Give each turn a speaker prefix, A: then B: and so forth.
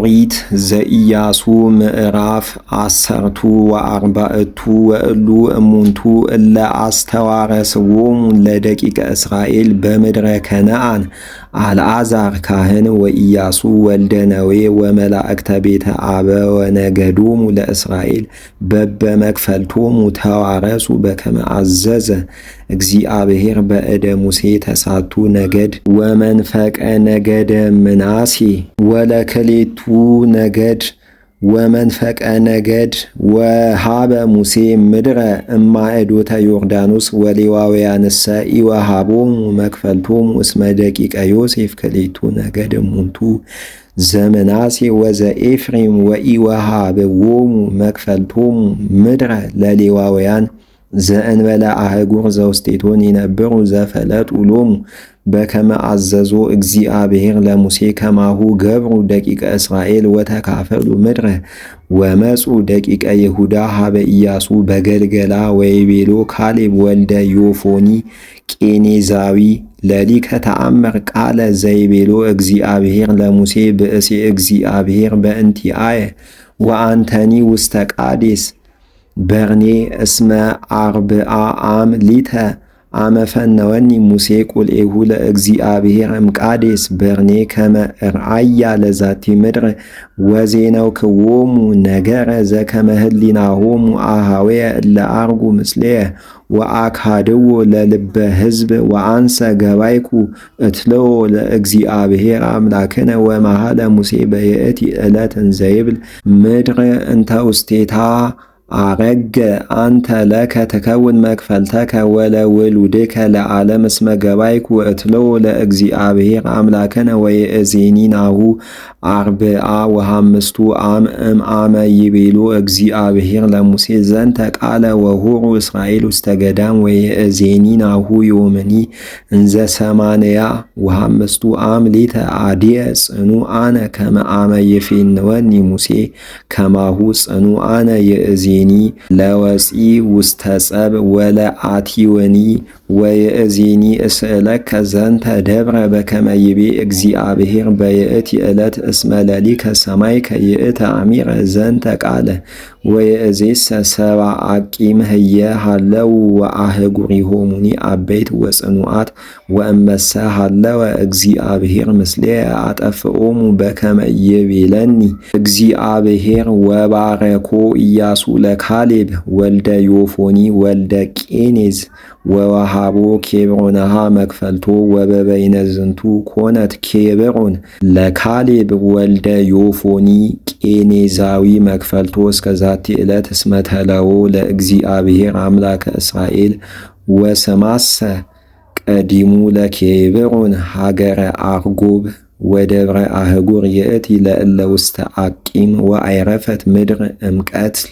A: ኦሪት ዘኢያሱ ምዕራፍ 14 ወእሉ እሙንቱ እለ አስተዋረስዎሙ ለደቂቀ እስራኤል በምድረ ከነዓን አልዓዛር ካህን ወኢያሱ ወልደ ነዌ ወመላእክተ ቤተ አበወ ነገዶሙ ለእስራኤል በበመክፈልቶሙ ተዋረሱ በከመ አዘዘ እግዚአብሔር በእደ ሙሴ ተሳቱ ነገድ ወመንፈቀ ነገደ ምናሴ ወለክሌቱ ነገድ ወመንፈቀ ነገድ ወሃበ ሙሴ ምድረ እማእዶተ ዮርዳኖስ ወሌዋውያንሰ ኢወሃቦሙ መክፈልቶሙ እስመ ደቂቀ ዮሴፍ ክሌቱ ነገድ እሙንቱ ዘምናሴ ወዘኤፍሬም ወኢወሃብዎሙ መክፈልቶሙ ምድረ ለሌዋውያን ዘእንበለ አህጉር ዘውስቴቶን ይነብሩ ዘፈለጡ ሎሙ በከመ አዘዞ እግዚአብሔር ለሙሴ ከማሁ ገብሩ ደቂቀ እስራኤል ወተካፈሉ ምድረ ወመጹ ደቂቀ ይሁዳ ሀበ ኢያሱ በገልገላ ወይቤሎ ካሌብ ወልደ ዮፎኒ ቄኔዛዊ ለሊከ ተአምር ቃለ ዘይቤሎ እግዚአብሔር ለሙሴ ብእሴ እግዚአብሔር በእንቲአየ ወአንተኒ ውስተ ቃዴስ በርኔ እስመ አርብዓ አም ሊተ አመፈነወኒ ሙሴ ቁልኤሁ ለእግዚአብሔር እምቃዴስ በርኔ ከመ እርአያ ለዛቲ ምድር ወዜነው ክዎሙ ነገረ ዘከመ ህሊናሆሙ አሃዌየ እለ አርጉ ምስሌየ ወአካድዎ ለልበ ሕዝብ ወአንሰ ገባይኩ እትለዎ ለእግዚአብሔር አምላክነ ወመሃለ ሙሴ በየእቲ ዕለት እንዘይብል ምድር እንተ ውስቴታ አረገ አንተ ለከ ተከውን መክፈልተከ ወለውሉድከ ለዓለም እስመ ገባይኩ እትለው ለእግዚአብሔር አምላከነ ወየእዜኒ ናሁ አርብዓ ወሐምስቱ አም እምአመ ይቤሎ እግዚአብሔር ለሙሴ ዘንተ ቃለ ወሁሩ እስራኤል ውስተ ገዳም ወየእዜኒ ናሁ ዮምኒ እንዘ ሰማንያ ወሐምስቱ አም ሊተ አድየ ጽኑ አነ ከመ አመ ይፌንወኒ ሙሴ ከማሁ ጽኑ አነ የእዜኒ ለወፂ ውስተ ጸብ ወለአቲወኒ ወየእዜኒ እስእለከ ዘንተ ደብረ በከመ ይቤ እግዚአብሔር በየእቲ ዕለት እስመ ለሊከ ሰማይከ ይእተ አሚረ ዘንተ ቃለ ወየእዜሰ ሰብአ አቂም ህየ ሃለው ወአህጉሪሆሙኒ አበይት ወጽኑዓት ወእመሰ ሃለወ እግዚአብሔር ምስሌየ አጠፍኦሙ በከመ ይቤለኒ እግዚአብሔር ወባረኮ ኢያሱ ለካሌብ ወልደ ዮፎኒ ወልደ ቄኔዝ ወወሃቦ ኬብሮንሃ መክፈልቶ ወበበይነ ዝንቱ ኮነት ኬብሮን ለካሌብ ወልደ ዮፎኒ ቄኔዛዊ መክፈልቶ እስከ ዛቲ ዕለት እስመ ተለዎ ለእግዚአብሔር አምላከ እስራኤል ወሰማሰ ቀዲሙ ለኬብሮን ሀገረ አርጎብ ወደብረ አህጉር የእቲ ለእለ ውስተ አቂም ወአይረፈት ምድር እምቀትል